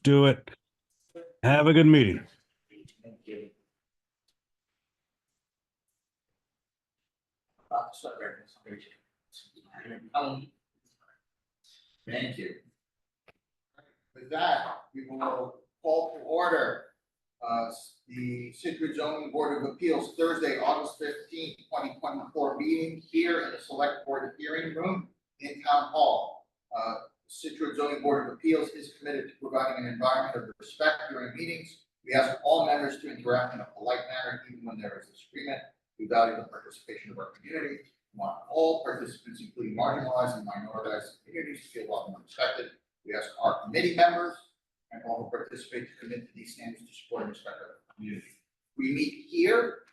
do it. Have a good meeting. Thank you. Thank you. With that, we will call to order the Scituate Zoning Board of Appeals Thursday, August 15th, 2024 meeting here in the Select Board Hearing Room in Town Hall. Scituate Zoning Board of Appeals is committed to providing an environment of respect during meetings. We ask all members to interact in a polite manner, even when there is disagreement. We value the participation of our community. We want all participants, including marginalized and minoritized communities, to feel welcome and respected. We ask our committee members and all who participate to commit to these standards to support and respect our community. We meet here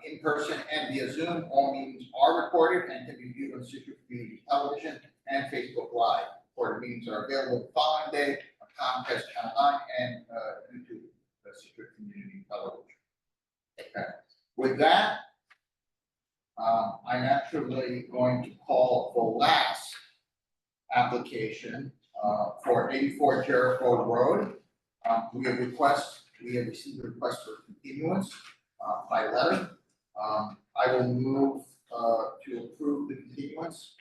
in person and via Zoom. All meetings are recorded and can be viewed on Scituate Community Television and Facebook Live. Recorded meetings are available the following day on Comcast Channel 9 and YouTube, Scituate Community Television. Okay. With that, I'm actually going to call the last application for 84 Jericho Road. We have received a request for continuance by letter. I will move to approve the continuance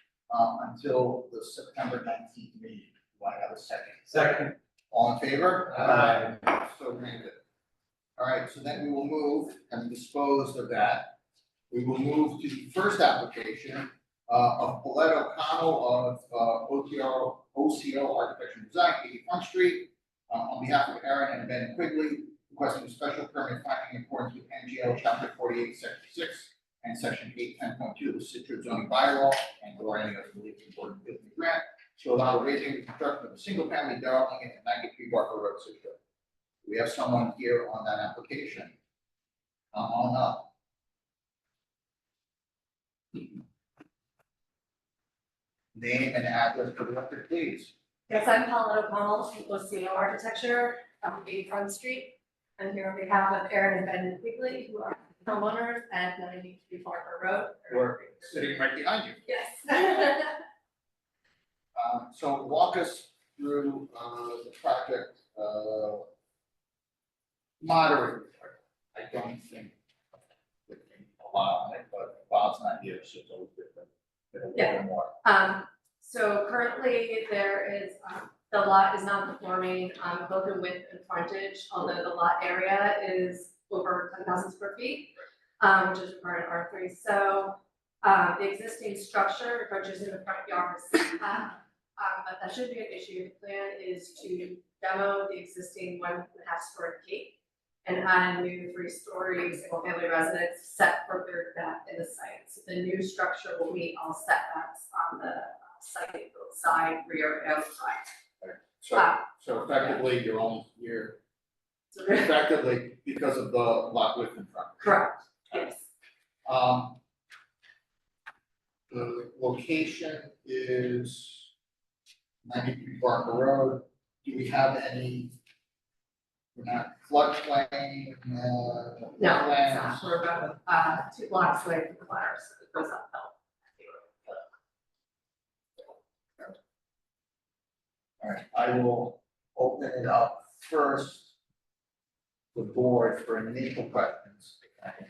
until the September 19th meeting. Do I have a second? Second. All in favor? Aye. So granted. All right, so then we will move, having disposed of that, we will move to the first application of Paulette O'Connell of OCO Architecture and Design, 80 Front Street, on behalf of Aaron and Ben Quigley, requesting a special permit finding in accordance with NGL Chapter 48, Section 6, and Section 810.2 of the Scituate zoning bylaw, and or any other relief the board will grant to allow raising and construction of a single-family dwelling at 93 Barker Road, Scituate. We have someone here on that application. Come on up. Name and address for the record, please. Yes, I'm Paulette O'Connell from OCO Architecture on 80 Front Street. I'm here on behalf of Aaron and Ben Quigley, who are homeowners at 93 Barker Road. We're sitting right behind you. Yes. So walk us through the project moderately. I don't think we can allow it, but Bob's not here, so it's always different. A little bit more. So currently there is, the lot is non-conforming, both in width and frontage, although the lot area is over 10,000 square feet, which is required in R3. So the existing structure, approaches in the front yard is but that shouldn't be an issue. The plan is to demo the existing 1.5 square feet and add a new 3-story single-family residence set further back in the site. So the new structure will meet all setbacks on the site, both side, rear, and outside. So effectively, you're only here So effectively because of the lot width in front. correct, yes. The location is 93 Barker Road. Do we have any? We're not floodplain, No, it's wetlands? not. We're about 2 blocks away from the fire, so it goes uphill. All right, I will open it up first. The board for initial questions. Okay.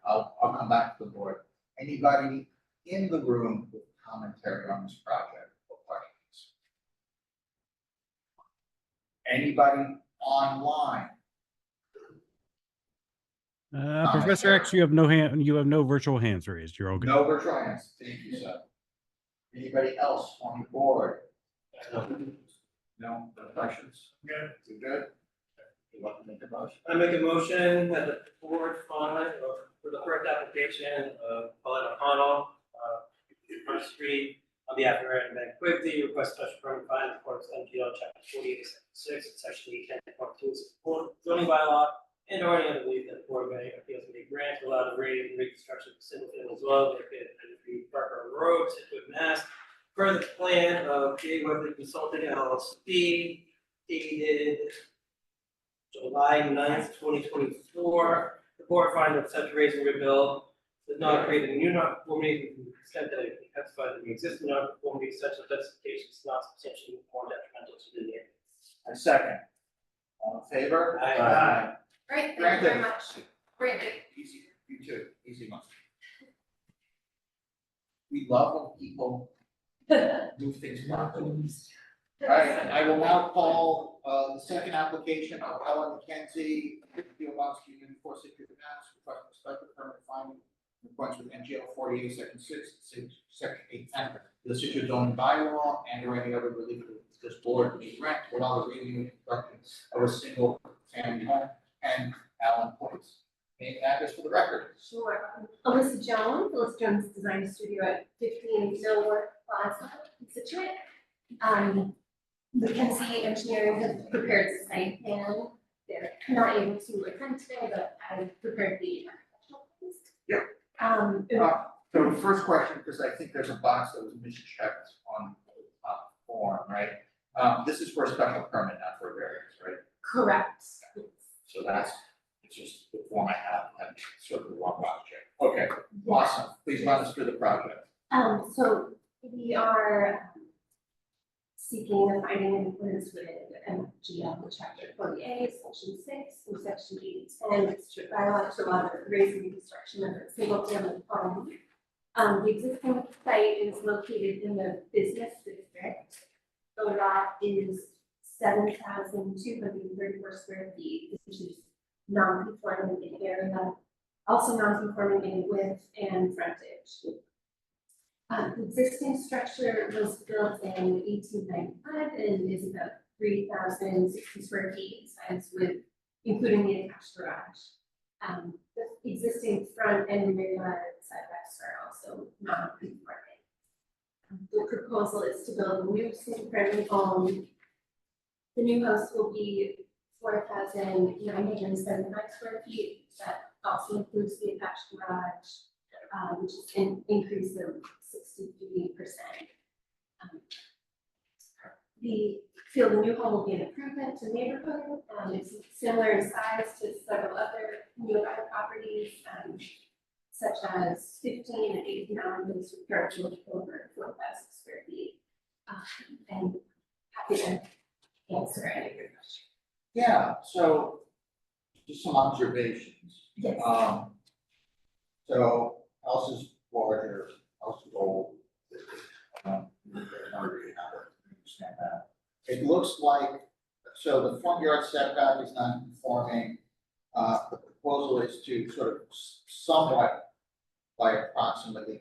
I'll come back to the board. Anybody in the room with commentary on this project or questions? Anybody online? Professor X, you have no virtual hands raised. You're all good. No virtual hands. Thank you, sir. Anybody else on the board? No questions? Good. You good? You want to make a motion? I make a motion that the board find for the first application of Paulette O'Connell, First Street, on behalf of Aaron and Ben Quigley, request special permit finding in accordance with NGL Chapter 48, Section 6, and Section 810.2 zoning bylaw, and or any other relief that the board may appeals may grant to allow the rating and reconstruction of single family as well, located at 93 Barker Road, Scituate, Mass. Per the plan of J. Weather Consulting LLC, dated July 9th, 2024, the board finds that such raise and rebuild does not create a new nonconformity to the extent that it can testify that the existing nonconformity such as justification is not substantially more detrimental to the neighborhood. I second. All in favor? Aye. Great, thank you very Granted. much. Great. Easy, you too, easy one. We love when people move things properly. All right, I will now call, the second application of Ellen McKenzie, Field Box Union 460 Mass, requesting special permit finding in accordance with NGL 48, section 6, section 810, the Scituate zoning bylaw, and or any other relief that this board may grant without the reading and construction of a single family home and Allen Place. Name and address for the record. Sure. Alyssa Jones Design Studio at 15 Millwork Plaza in Scituate. Mackenzie Engineering has prepared the site plan. They're not able to attend today, but I prepared the architectural plans. Yep. So the first question, because I think there's a box that was mischecked on the form, right? This is for a special permit, not for a variance, right? Correct. So that's, it's just the form I have, and sort of the wrong box check. Okay, awesome. Please run us through the project. So we are seeking a finding in accordance with MGL chapter 48, section 6, and section 810, district bylaw to allow the raising and construction of a single family home. The existing site is located in the business district. The lot is 7,234 square feet, which is non-conforming in area, also non-conforming in width and frontage. The existing structure was built in 1895 and is about 3,060 square feet in size with, including the attached garage. The existing front and rear yard setbacks are also non-conforming. The proposal is to build a new single-family home. The new house will be 4,975 square feet. That also includes the attached garage, which is an increase of 63%. We feel the new home will be an improvement to the neighborhood. It's similar in size to several other nearby properties, such as 15 and 18 houses with garage over 4,000 square feet. And happy to answer any of your questions. Yeah, so just some observations. Yes. So house is larger, house is old. Understand that. It looks like, so the front yard setback is not conforming. The proposal is to sort of somewhat by approximately a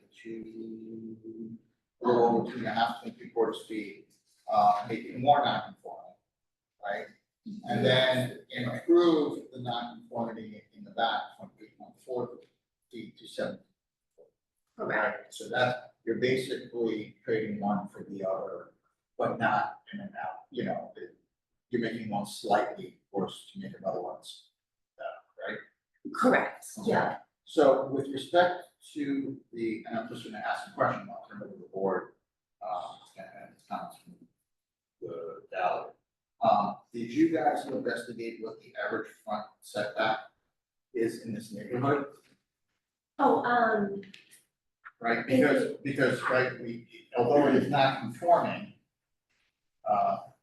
little over 2.5 to 3/4 feet, make it more non-conforming, right? And then improve the non-conformity in the back from 8.4 feet to 7. Correct. So that, you're basically trading one for the other, but not in and out, you're making one slightly worse to make another one better, right? Correct. Yeah. So with respect to the, and I'm just gonna ask a question, I'll turn it over to the board, and comments from the gallery. Did you guys investigate what the average front setback is in this neighborhood? Oh, Right, because, right, although it is not conforming,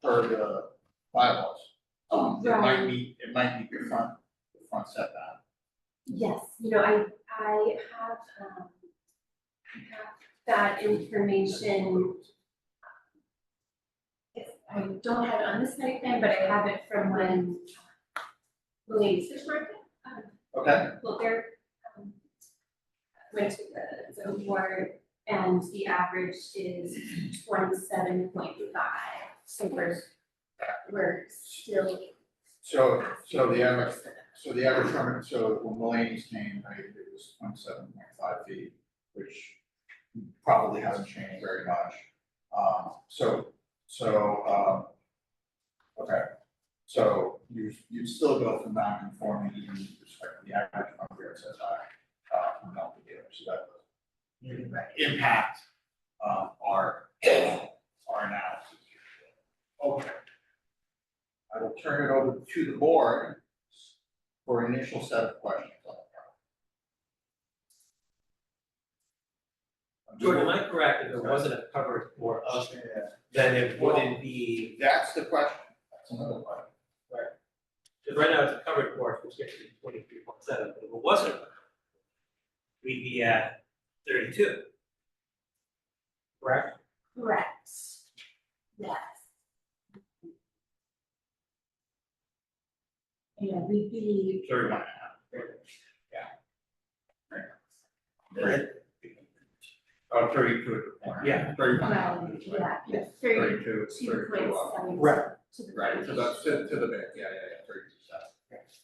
per the bylaws, it might be the front setback. yes, I have that information. I don't have it on this site plan, but I have it from when the ladies fish market. Okay, Well, they're went to the zone board, and the average is 27.5. So we're still. so the average permit, so when Mulaney's came, right, it was 27.5 feet, which probably hasn't changed very much. Okay, so you still go from non-conforming even with respect to the average front yard setback, from not the dealer, so that doesn't impact, our analysis here. Okay. I will turn it over to the board for an initial set of questions on Jordan, am I correct, if there wasn't a covered porch, then it wouldn't be, That's the question. That's another question. because right now it's a covered porch, which gets you to 23.7, but if it wasn't, we'd be at 32. Correct? Correct. Yes. And we'd be, 31 Right. Oh, 32. Yeah. 31. well, yeah, 32, 32.7. Right. To the Right, so foundation. that's to the bit, yeah, 32 steps.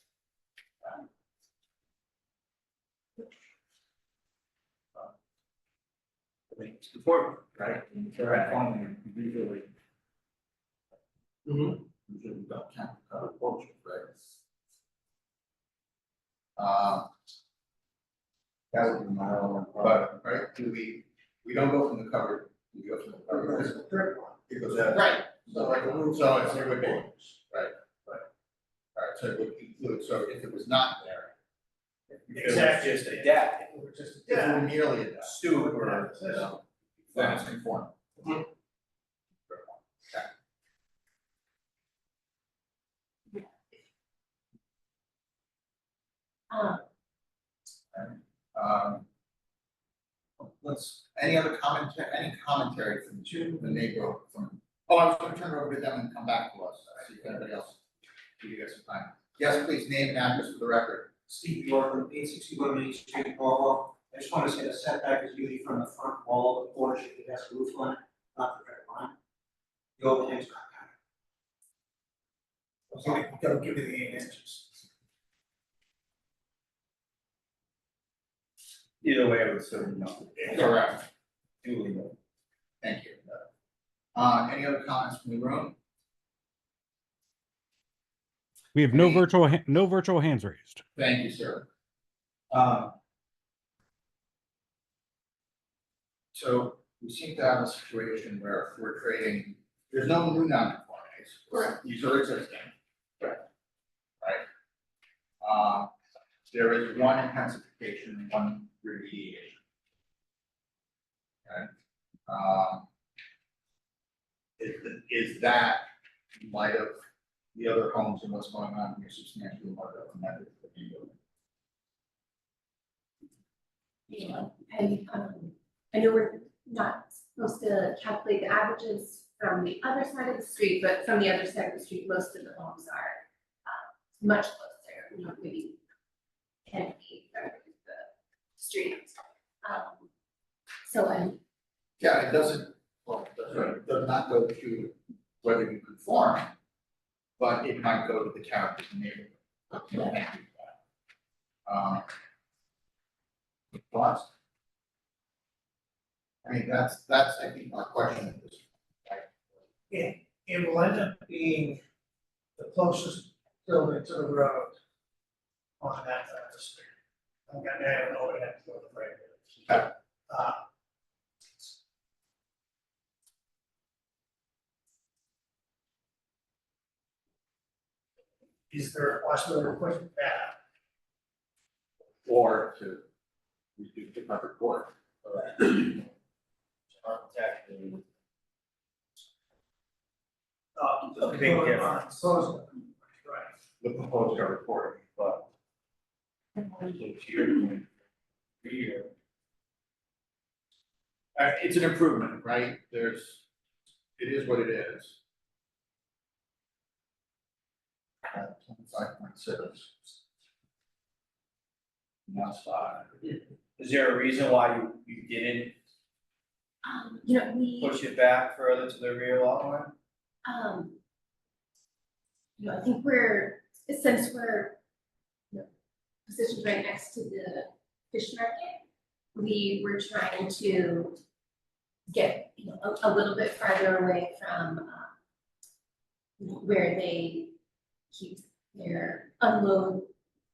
I mean, it's important, right? Correct. Usually, Mm-hmm. usually don't count covered porches, right? That would be my own, but, right, we don't go from the covered, we go from the covered. It goes out. Right, so like a roof, so it's, it would be, right. All right, so it would include, so if it was not there. Exactly. Just a deck, if it were just, if it were merely a stoop or, you know, then it's conform. Mhm. Um, Any other commentary from the neighbor from, oh, I was gonna turn it over to them and come back to us, see if anybody else, give you guys some time. Yes, please, name and address for the record. Steve York, 861 Main Street, Paul. I just want to say the setback is usually from the front wall of the porch, if it has a roof line, not the direct line. The overhang's not that. Don't give me the 8 inches. Either way, I would assume no. Correct. Duly noted. Thank you. Any other comments from the room? We have no virtual hands raised. Thank you, sir. So we seem to have a situation where we're creating, there's no new non-conformities. Correct. These are existing. Right. There is one intensification, one remediation. Okay. Is that in light of the other homes and what's going on here substantially more recommended for the building? Yeah, I know we're not supposed to calculate the averages from the other side of the street, but from the other side of the street, most of the homes are much closer, you know, maybe 10 feet from the street. So I'm, Yeah, it doesn't, well, it does not go to whether you conform, but it might go to the character of the neighborhood. Thoughts? I mean, that's, I think, our question at this point. It will end up being the closest building to the road on that side of the street. I don't know what I have to go to the right. Okay. Is there a possibility of pushing that? Or to reduce the covered court. The big difference. Right. The proposed covered court, but. It's an improvement, right? It is what it is. 25.6. That's fine. Is there a reason why you didn't you know, we, push it back further to the rear lot line? you know, I think since we're, you know, positioned right next to the fish market, we were trying to get, you know, a little bit farther away from, you know, where they keep their unload,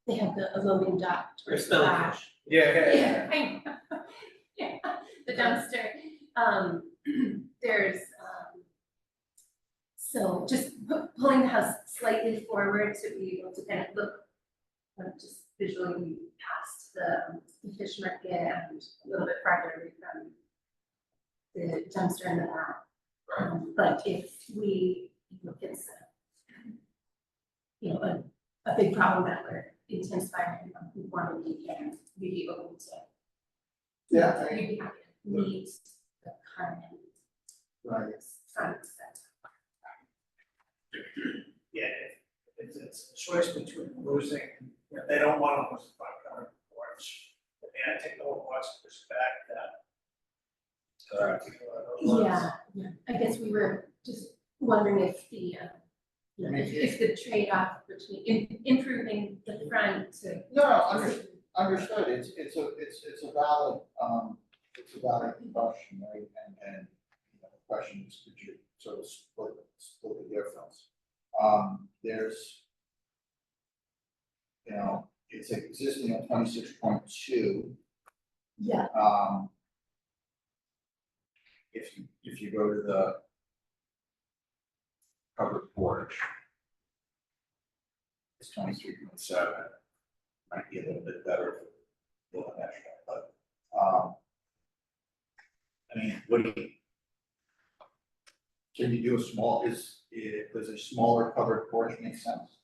they have the loading dock. We're spelling trash. fish. Yeah, I know. Yeah, the dumpster. There's, so just pulling the house slightly forward to be able to kind of look, just visually past the fish market and a little bit farther away from the dumpster in the back. But if we, if it's, a big problem that we're intensifying conformity, and we'd be open to. Yeah, I We'd mean, be happy to meet the current right. front set. Yeah, it's a choice between losing, they don't want to lose the front covered porch. But they had to take the whole porch and push it back, that. Yeah, I guess we were just wondering if the, I mean, if the trade-off between improving the front to. No, understood, it's a valid, question, right? And the question is, could you sort of split the difference? There's, it's existing at 26.2. Yeah, If you go to the covered porch, it's 23.7. Might be a little bit better for the national, but, I mean, what do you? Can you do does a smaller covered porch make sense?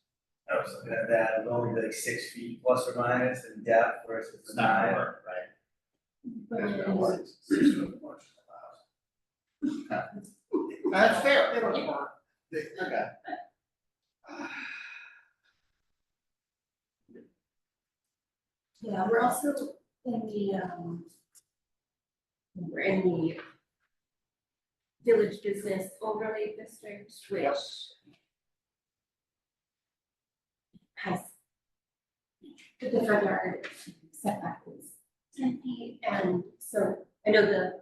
I was looking at that, it would only be like 6 feet plus or minus in depth versus It's the not 9. gonna work, right? but It's gonna work. 6 foot porch allows. That's fair. They don't want, Okay. yeah, we're also in the village business overlay district, which has the front yard setback is 10 feet, and so I know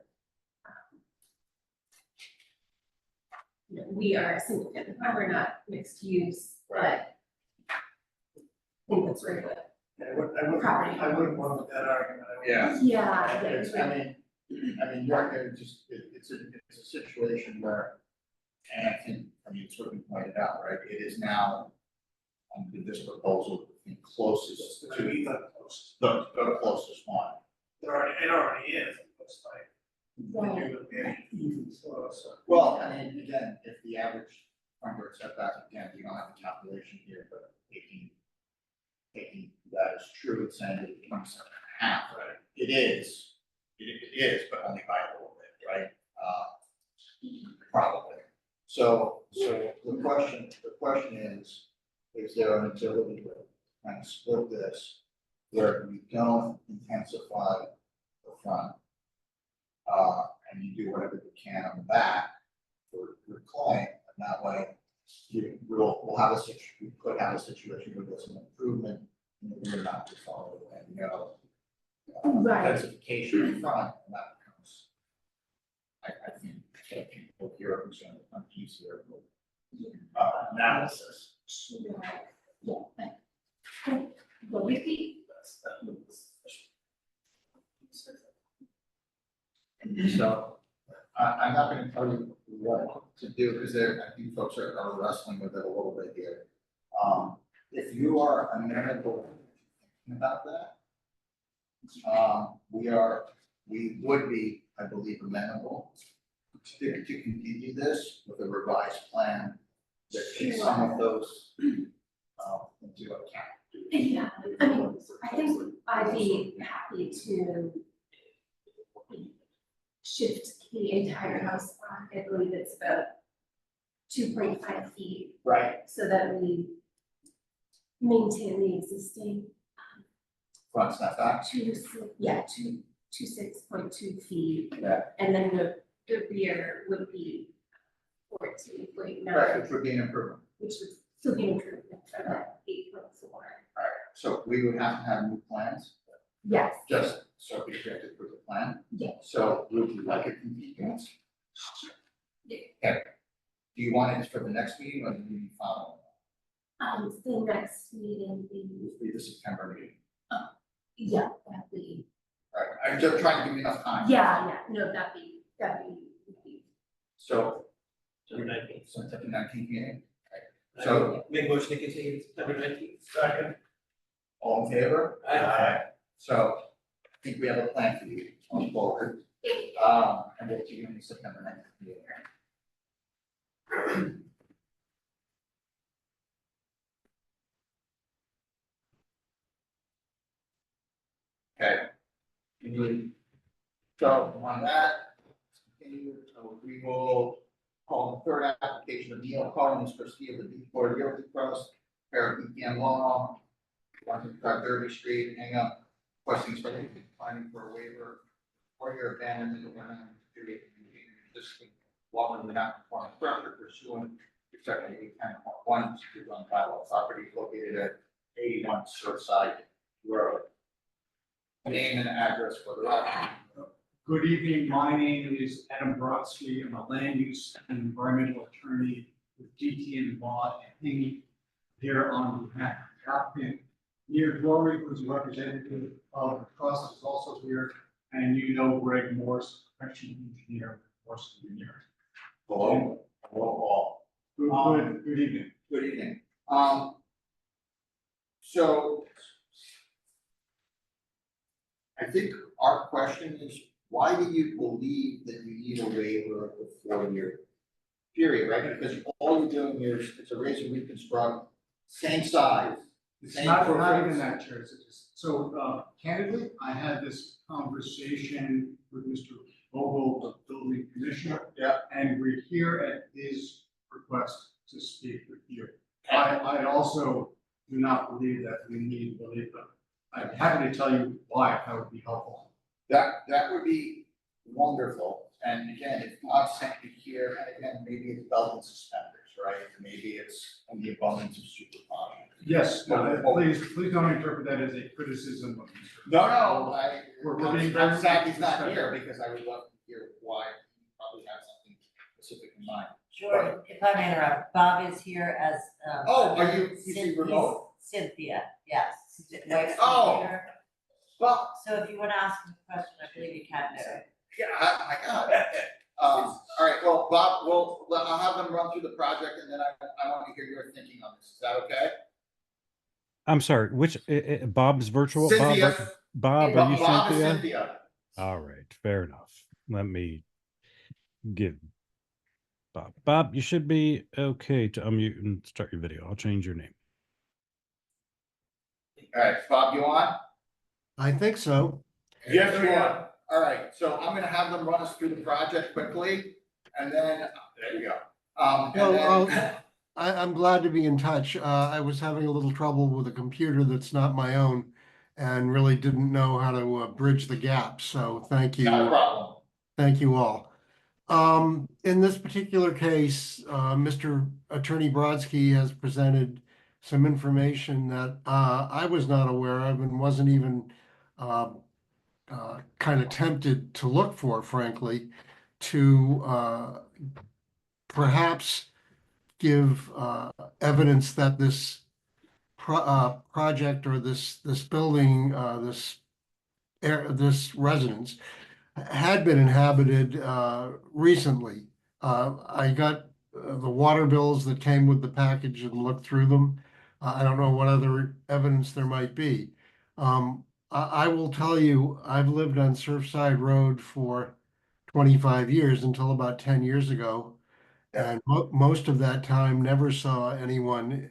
we are a single family home, we're not mixed use, but I think that's where the I wouldn't want that argument. Yeah. yeah. It's, I mean, you're it's a situation where, and I think, it's sort of pointed out, right, it is now, under this proposal, the closest To be to the closest. the closest one. It already is, it looks like. Right. It would be even closer. Well, I mean, again, if the average front yard setback, again, we don't have the calculation here, but taking that as true, it's saying that 27.5, right? It is, but only by a little bit, right? Probably. So the question is there an ability to kind of split this where we don't intensify the front, and you do whatever you can on the back for your client, and that way we'll have we could have a situation where there's an improvement in the rear, not just all the way, Right. intensification in front, and that becomes, I think, people here are concerned with easier analysis. Well, we see. So, I'm not gonna tell you what to do, because I think folks are wrestling with it a little bit here. If you are amenable to about that, we would be, I believe, amenable to continue this with a revised plan that takes some of those, into account. Yeah, I mean, I think I'd be happy to shift the entire house, I believe it's about 2.5 feet, Right. so that we maintain the existing Front setback. 26.2 feet. Yeah. And then the rear would be 14.9. Right, which would be an improvement. Which would still be an improvement from that 8.4. Alright, so we would have to have new plans, Yes, just so we have to approve the plan. Yeah. So would you like a continuance? Okay. Do you want it for the next meeting or the meeting following? the next meeting, It'll be the September meeting. that'd be, Right, I'm just trying to give you enough time. no, that'd be. So, September 19th. September 19th meeting, So So- make motion to continue to September 19th. Second. all in favor? Aye. So, I think we have a plan for you going forward. And we'll see you in September 9th. Okay. So on that, continue, we will call the third application of Neil Cohen as trustee of the D4 Realty Trust, Parakeet Law, 155 Derby Street, hang up, requesting special finding for a waiver for your abandonment of land to be existing water and not conforming structure pursuant to section 810.1 to on bylaw property located at 81 Surfside Road. Name and address for the record. Good evening, my name is Adam Brodsky. I'm a land use and environmental attorney with DT and Law and Hinghie here on behalf of the applicant. Near Glory, who's a representative of the trust, is also here, and you know Greg Morse, professional engineer, Morse Engineering. Hello, all. Good evening. Good evening. So I think our question is, why do you believe that you need a waiver of the 4-year period, right? Because all you're doing here is, it's a raise and reconstruct, same size. It's same not footprint. even that, Chair. So candidly, I had this conversation with Mr. Vogel, the building commissioner. Yeah. And we're here at his request to speak with you. I also do not believe that we need a waiver. I'm happy to tell you why, if that would be helpful. That would be wonderful. And again, if God sent you here, and again, maybe it's belt and suspenders, right? Maybe it's in the abundance of super caution. Yes, please don't interpret that as a criticism of Mr. No, We're being very I'm sad he's not respectful. here because I would love to hear why he probably has something specific in mind. Sure, if I may interrupt, Bob is here as, Oh, are you, is he He's remote? Cynthia, yes. Oh. Well, So if you want to ask him a question, I believe you can do. yeah, I got it. All right, well, Bob, I'll have them run through the project and then I want to hear your thinking on this. Is that okay? I'm sorry, which Bob's virtual? Cynthia. Bob, are you Bob is Cynthia? Cynthia. All right, fair enough. Let me give Bob. Bob, you should be okay to unmute and start your video. I'll change your name. All right, Bob, you on? I think so. Yes, you are. All right, so I'm gonna have them run us through the project quickly, and then, there you go. I'm glad to be in touch. I was having a little trouble with a computer that's not my own and really didn't know how to bridge the gap. So thank you. Not a problem. Thank you all. In this particular case, Mr. Attorney Brodsky has presented some information that I was not aware of and wasn't even kind of tempted to look for, frankly, to perhaps give evidence that this project or this building, this residence had been inhabited recently. I got the water bills that came with the package and looked through them. I don't know what other evidence there might be. I will tell you, I've lived on Surfside Road for 25 years until about 10 years ago. And most of that time never saw anyone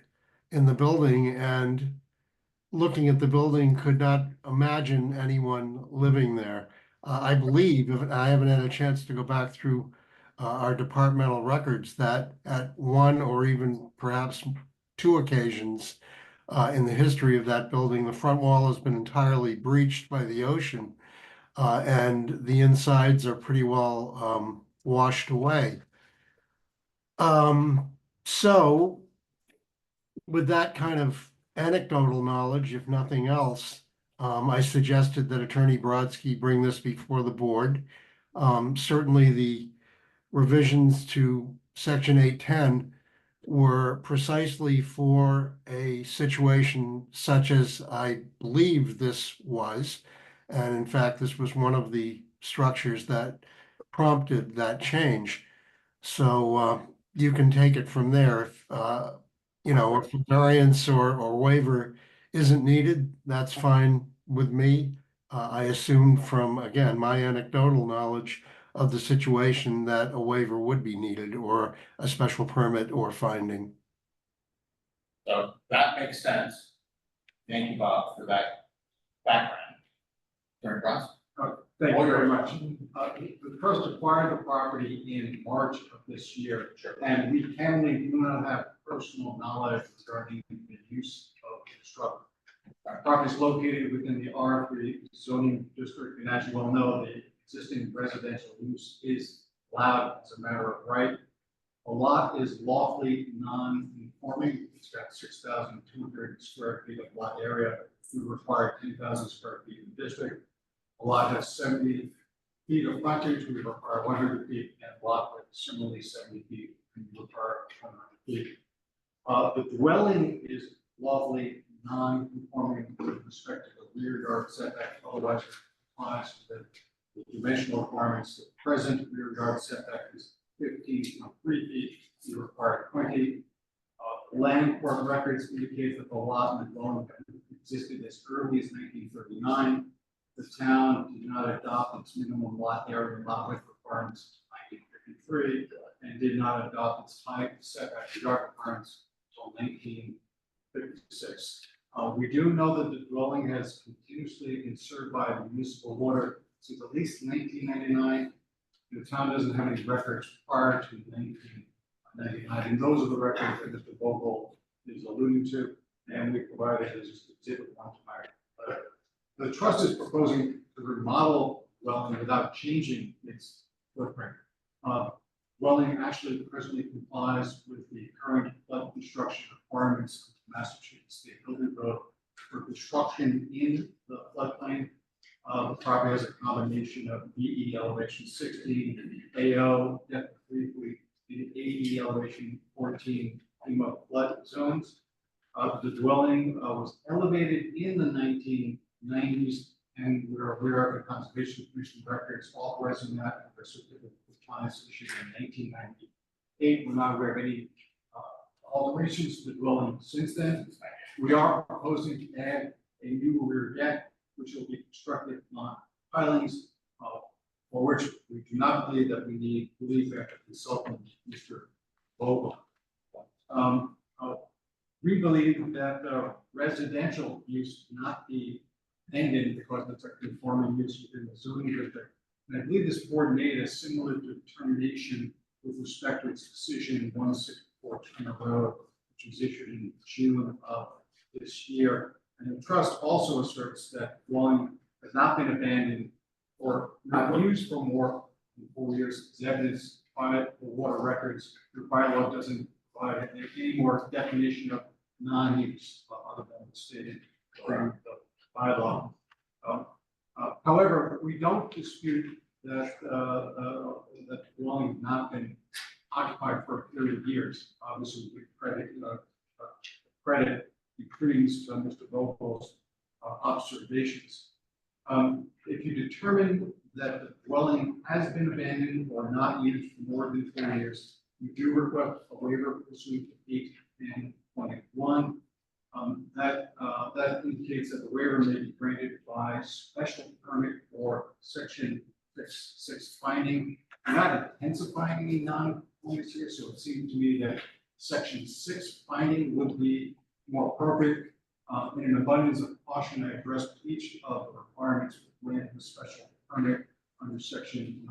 in the building, and looking at the building could not imagine anyone living there. I believe, if I haven't had a chance to go back through our departmental records, that at one or even perhaps 2 occasions in the history of that building, the front wall has been entirely breached by the ocean, and the insides are pretty well washed away. So with that kind of anecdotal knowledge, if nothing else, I suggested that Attorney Brodsky bring this before the board. Certainly the revisions to Section 810 were precisely for a situation such as I believe this was. And in fact, this was one of the structures that prompted that change. So you can take it from there. If if a variance or waiver isn't needed, that's fine with me. I assumed from, again, my anecdotal knowledge of the situation that a waiver would be needed or a special permit or finding. So that makes sense. Thank you, Bob, for that background. Attorney Bronson? Thank you very much. We first acquired the property in March of this year, and we currently do not have personal knowledge regarding the use of the structure. Our property is located within the R3 zoning district, and as you well know, the existing residential use is allowed as a matter of right. A lot is lawfully non-conforming. It's got 6,200 square feet of lot area. We require 10,000 square feet in the district. A lot has 70 feet of frontage. We require 100 feet, and a lot with similarly 70 feet, and we require 100 feet. The dwelling is lawfully non-conforming with respect to the rear yard setback, otherwise it complies with the dimensional requirements. The present rear yard setback is 15.3 feet. We require 20. Land court records indicate that the lot and the dwelling existed as early as 1939. The town did not adopt its minimum lot area and lot width requirements until 1953, and did not adopt its height setback yard requirements until 1956. We do know that the dwelling has continuously been served by municipal water since at least 1999. The town doesn't have any records prior to 1999, and those are the records that Mr. Vogel is alluding to, and we provided as exhibit 1 to my letter. The trust is proposing to remodel dwelling without changing its footprint. Dwelling actually presently complies with the current flood construction requirements of Massachusetts State Building Code for construction in the floodplain. The property has a combination of BE elevation 16, AO depth of 3 feet, and AE elevation 14 FEMA flood zones. The dwelling was elevated in the 1990s, and we're aware of the Conservation Commission records authorizing that with a certificate of compliance issued in 1998. We're not aware of any alterations to the dwelling since then. We are proposing to add a new rear deck, which will be constructed on pilings, for which we do not believe that we need relief after consulting Mr. Vogel. We believe that the residential use cannot be ended because it's a conforming use within the zoning district. And I believe this board made a similar determination with respect to its decision 164 Turner Road, which was issued in June of this year. And the trust also asserts that dwelling has not been abandoned or not used for more than 4 years. As evidenced by the water records, the bylaw doesn't provide any more definition of non-use other than stated in the bylaw. However, we don't dispute that that dwelling has not been occupied for a period of years. Obviously, we credit the credence to Mr. Vogel's observations. If you determine that the dwelling has been abandoned or not used for more than 4 years, we do request a waiver pursuant to 8.21. That indicates that the waiver may be granted by special permit or section 6 finding. We're not intensifying any non-conformities here, so it seemed to me that section 6 finding would be more appropriate. In an abundance of caution, I addressed each of the requirements for granting a special permit under section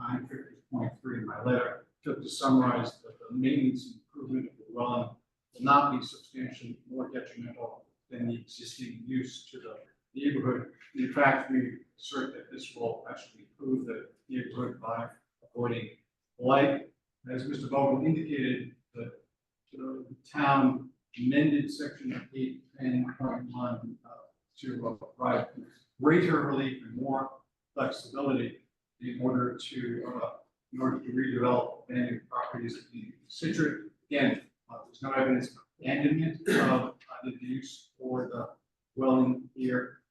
950.3 in my letter. To summarize, that the maintenance and improvement of the dwelling will not be substantially more detrimental than the existing use to the neighborhood. In fact, we assert that this will actually improve the neighborhood by avoiding blight. As Mr. Vogel indicated, the town amended section 8.1 to provide greater relief and more flexibility in order to redevelop abandoned properties in Scituate. Again, there's no evidence of abandonment of the use for the dwelling here.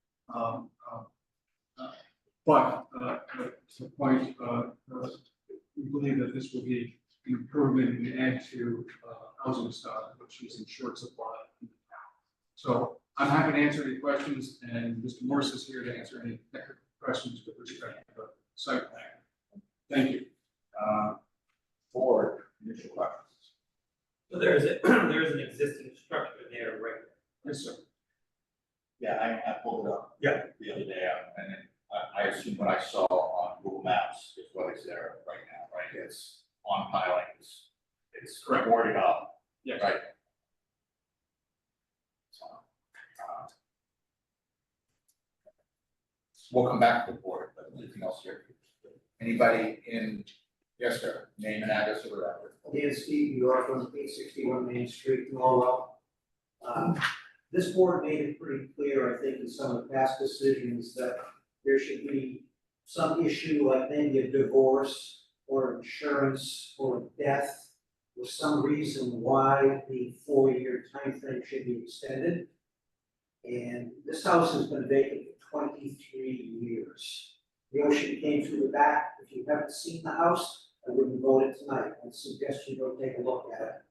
But to the point, we believe that this will be an improvement and add to housing stock, which is in short supply in the town. So I'm happy to answer any questions, and Mr. Morris is here to answer any technical questions with respect to the site plan. Thank you. Board, initial questions. So there is an existing structure there right now. Yes, sir. Yeah, I pulled it up. Yeah. The other day, and then I assumed what I saw on Google Maps is what is there right now, right? It's on pilings, it's Correct. boarded up, Yes. right? So, we'll come back to the board, but anything else here? Anybody in, yes, sir, name and address or whatever. Dan Steve, New York, on 861 Main Street, Norwell. This board made it pretty clear, I think, in some of the past decisions that there should be some issue like maybe a divorce or insurance or death, or some reason why the 4-year timeframe should be extended. And this house has been vacant for 23 years. The ocean came through the back. If you haven't seen the house, I wouldn't vote it tonight. I'd suggest you go take a look at it.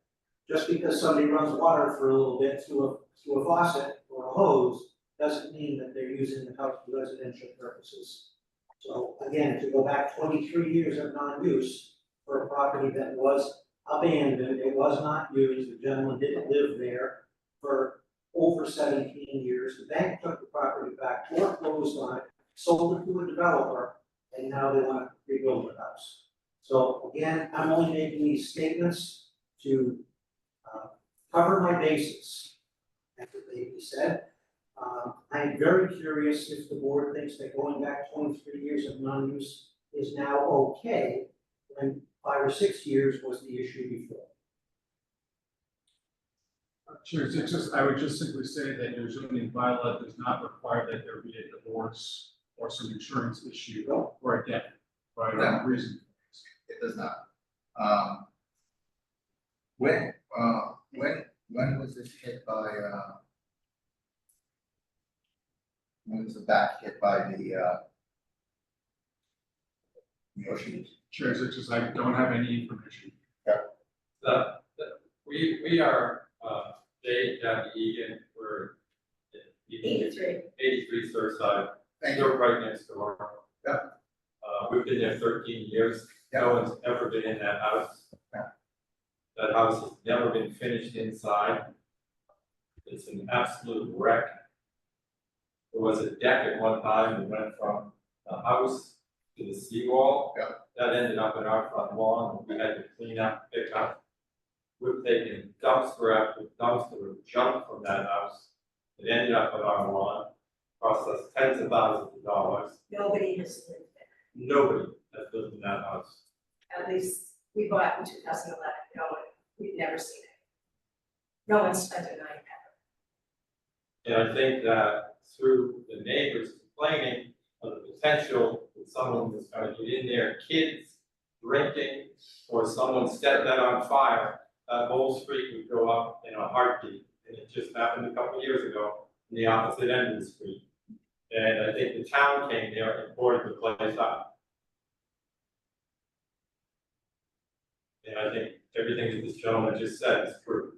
Just because somebody runs water for a little bit through a faucet or a hose, doesn't mean that they're using the house for residential purposes. So again, to go back 23 years of non-use for a property that was abandoned, it was not used, the gentleman didn't live there for over 17 years. The bank took the property back, foreclosed on it, sold it to a developer, and now they want to rebuild the house. So again, I'm only making these statements to cover my bases, as the baby said. I'm very curious if the board thinks that going back 23 years of non-use is now okay, when 5 or 6 years was the issue before. Sure, it's just, I would just simply say that your zoning bylaw does not require that there be a divorce or some insurance issue or a death, right, or a reason. It does not. When was this hit by, when was the back hit by the ocean? Sure, it's just, I don't have any information. We are, Jay, Jackie Egan, we're. 83 Surfside, Thank they're you. right next door. Yep. We've been there 13 years, Yep. no one's ever been in that house. Yep. That house has never been finished inside. It's an absolute wreck. There was a deck at one time that went from the house to the seawall. Yep. That ended up in our front lawn, and we had to clean up, pick up. We've taken dumpster after dumpster of junk from that house. It ended up on our lawn, cost us tens of thousands of dollars. Nobody has lived there. Nobody has lived in that house. At least we bought in 2011, no one, we've never seen it. No one spent a night there. And I think that through the neighbors complaining of the potential that someone was gonna get in there, kids drinking, or someone set that on fire, that whole street would go up in a heartbeat. And it just happened a couple years ago in the opposite end of the street. And I think the town came there and boarded the place up. And I think everything that this gentleman just said is true.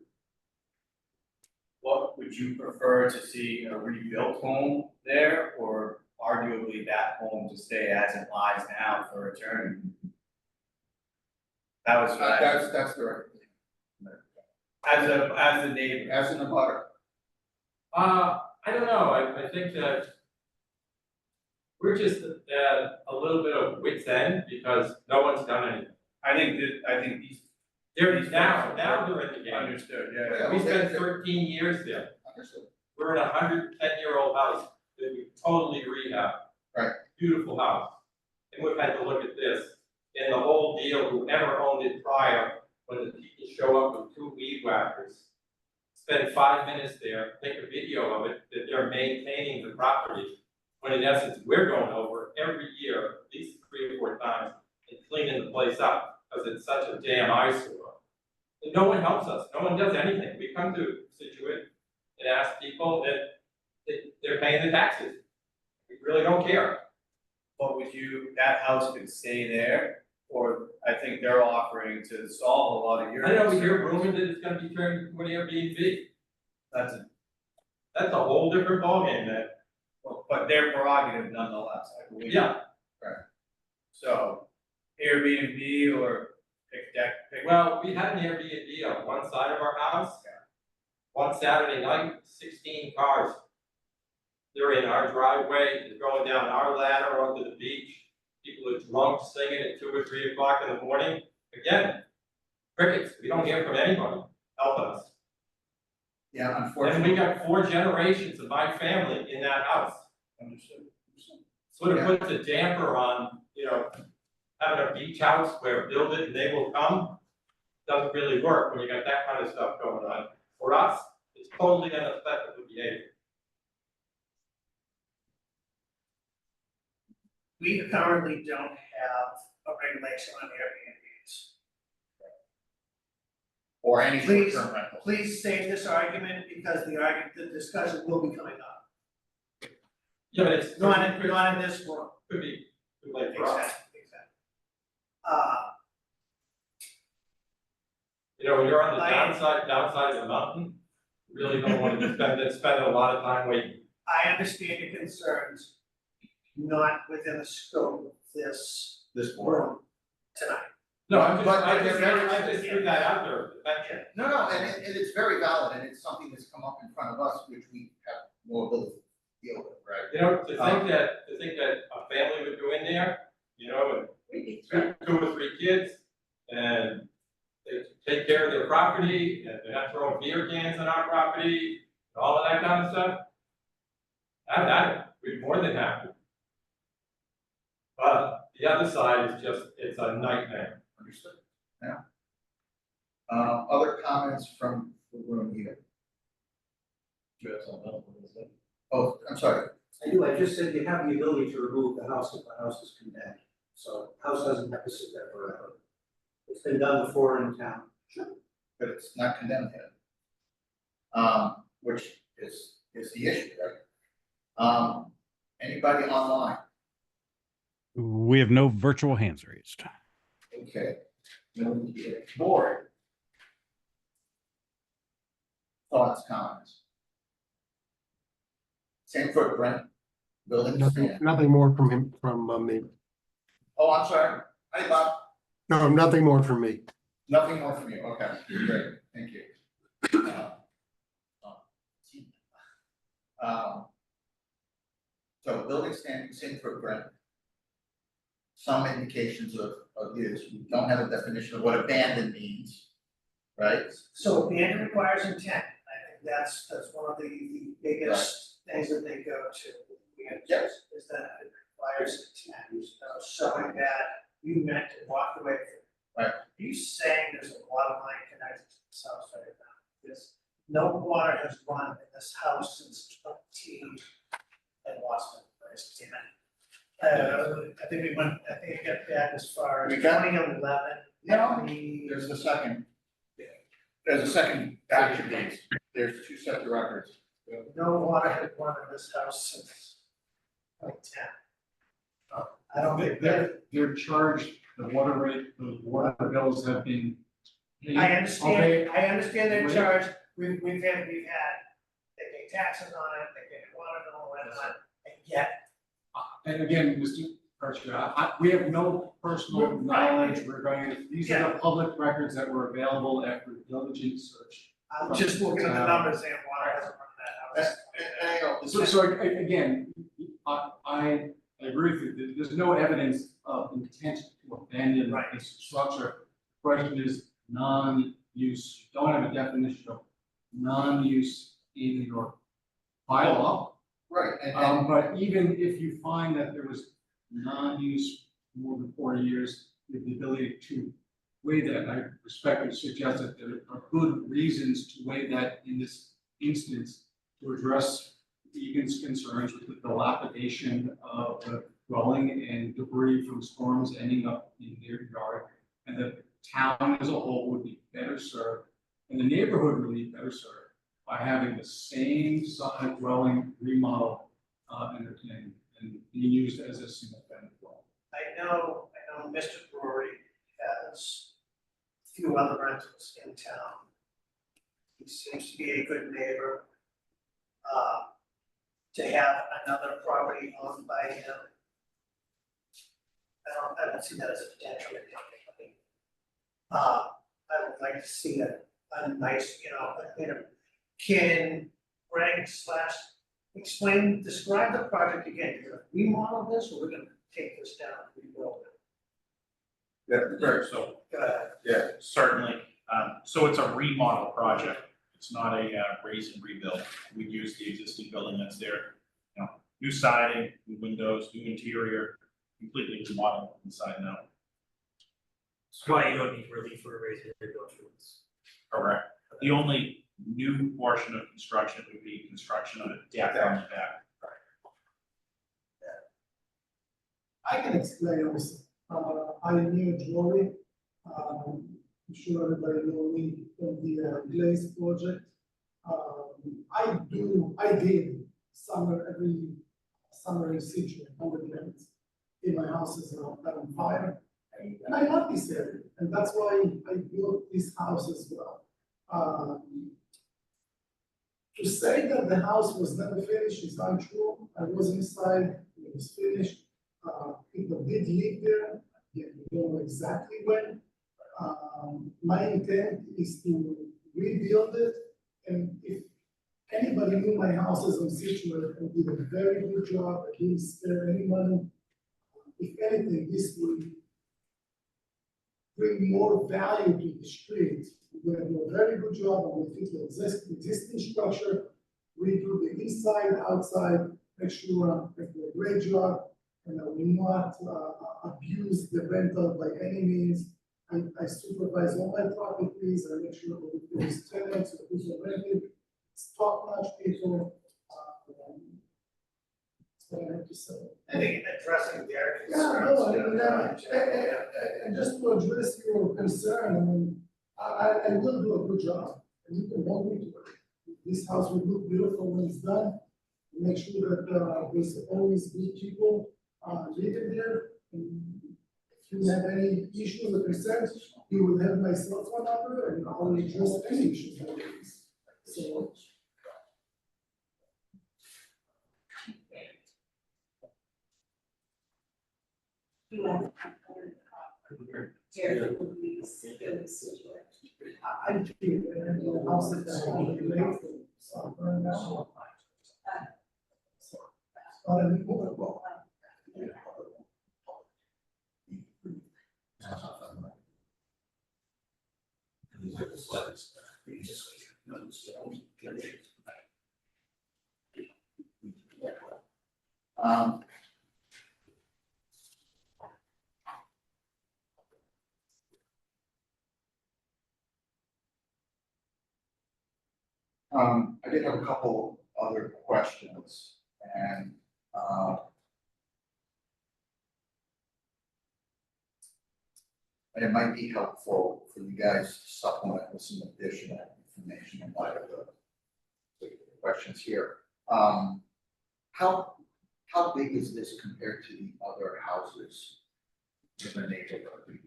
What would you prefer to see, a rebuilt home there, or arguably that home to stay as it lies now for eternity? That was, That's the right thing. as a neighbor. As in the butter. I don't know, I think that we're just at a little bit of wit's end because no one's done anything. I think these. They're now they're in the game. Understood, yeah. We spent 13 years there. Understood. We're in a 110-year-old house that we totally rehabbed. Right. Beautiful house. And we've had to look at this. And the whole deal, whoever owned it prior, when the people show up with 2 weed whackers, spend 5 minutes there, take a video of it, that they're maintaining the property. When in essence, we're going over every year, at least 3 or 4 times, and cleaning the place up, because it's such a damn eyesore. And no one helps us, no one does anything. We come to Scituate and ask people that they're paying the taxes. We really don't care. But would you, that house could stay there, or I think they're offering to solve a lot of your. I know we hear concerns. rumors that it's gonna be turned into an Airbnb. That's a, That's a whole different ballgame, man. But their prerogative nonetheless, I believe. Yeah, So Airbnb or pick deck, pick. well, we had an Airbnb on one side of our house. One Saturday night, 16 cars. They're in our driveway, they're going down our ladder onto the beach. People are drunk, singing at 2 or 3 o'clock in the morning. Again, crickets, we don't hear from anybody helping us. Yeah, And unfortunately. we got 4 generations of my family in that house. Understood. Sort of puts a damper on, having a beach house where build it and they will come. Doesn't really work when you got that kind of stuff going on. For us, it's totally unacceptable behavior. We currently don't have a regulation on Airbnbs. Or any Please, short-term rental. please save this argument because the discussion will be coming up. Yeah, but it's Not in this forum. could be too late for us. Exactly. When you're on the I- downside of the mountain, you really don't want to be spending a lot of time waiting. I understand your concerns, not within the scope of this This board. room tonight. No, But I they're just, very- I just threw that out there. No, and it's very valid, and it's something that's come up in front of us, which we have no ability to deal with, right? To think that a family would go in there, and Maybe two or three kids, and they take care of their property, and they're not throwing beer cans on our property, and all of that kind of stuff. We'd more than happy. But the other side is just, it's a nightmare. Understood, yeah. Other comments from the room here? Oh, I'm sorry. I just said you have the ability to remove the house if the house is condemned, so the house doesn't have to sit there forever. It's been done before in town. But it's not condemned yet. Which is the issue, right? Anybody online? We have no virtual hands raised. Okay. Board. Thoughts, comments? Same footprint, building Nothing, stand. nothing more from him, from me. Oh, I'm sorry. Hi, Bob. No, nothing more from me. Nothing more from you. Okay, great. Thank you. So building standing, same footprint. Some indications of use. We don't have a definition of what abandoned means, right? So abandon requires intent. I think that's one of the biggest things that they go to. Yes. Is that it requires intent, showing that you meant to walk away from it. Right. Are you saying there's a water line connected to this house right now? Because no water has run in this house since 20, and lost it, I think it got back as far as We got- 2011. No, there's a second. There's a second batch of these. There's 2 separate records. No water had run in this house since 2010. I don't think that, They're charged, the water rate, the water bills have been. paid. I Okay, understand their Wait. charge, we've had, they pay taxes on it, they pay water bill and whatnot, and yet, And again, Mr. Archer, we have no personal knowledge regarding, it. These are the public records that were available after diligent search. I'm just looking at the numbers saying water hasn't run in that house. And I know, So again, I agree with you, there's no evidence of intent to abandon Right. this structure. Question is non-use, you don't have a definition of non-use in your bylaw. right, and But even if you find that there was non-use more than 4 years, you have the ability to weigh that. I respectfully suggest that there are good reasons to weigh that in this instance to address Egan's concerns with the dilapidation of the dwelling and debris from storms ending up in their yard. And the town as a whole would be better served, and the neighborhood would be better served by having the same size dwelling remodel and being used as a single family dwelling. I know Mr. Brewery has a few other rentals in town. He seems to be a good neighbor. to have another property owned by him. I don't see that as a potential. I would like to see a nice, can Greg describe the project again, you're gonna remodel this, or we're gonna take this down and rebuild it? Yeah, very, So, Go ahead. yeah, certainly, so it's a remodel project, it's not a raise and rebuild. We use the existing building that's there, new siding, new windows, new interior, completely remodeled inside and out. That's why you don't need relief for a raise and rebuild rules. Correct. The only new portion of construction would be construction of a deck on the back. I can explain also. I knew Joey. I'm sure everybody know me from the Glaze project. I did every summer in Scituate on the Glaze. In my house is on fire. And I love this area, and that's why I built this house as well. To say that the house was never finished is untrue. I was inside, it was finished. People did live there, yet we don't know exactly when. My intent is to rebuild it, and if anybody knew my house is on Scituate, I did a very good job. I didn't spare any money. If anything, this will bring more value to the street. We're gonna do a very good job of the existing structure, redo the inside, outside, make sure I do a great job, and I will not abuse the rental by any means. I supervise all my properties, I make sure that there is tenants, who's renting, it's top-notch people. That's what I have to say. I think addressing their Yeah, concerns. no, and just to address your concern, I mean, I will do a good job, and you can hold me to it. This house will look beautiful when it's done. Make sure that there's always good people living there. And if you have any issues or concerns, you will have my cell phone number, and I'll address any issues like this. So. I do, and the house is that so burn down. I did have a couple other questions, and, and it might be helpful for you guys to supplement with some additional information in light of the questions here. How big is this compared to the other houses in the neighborhood?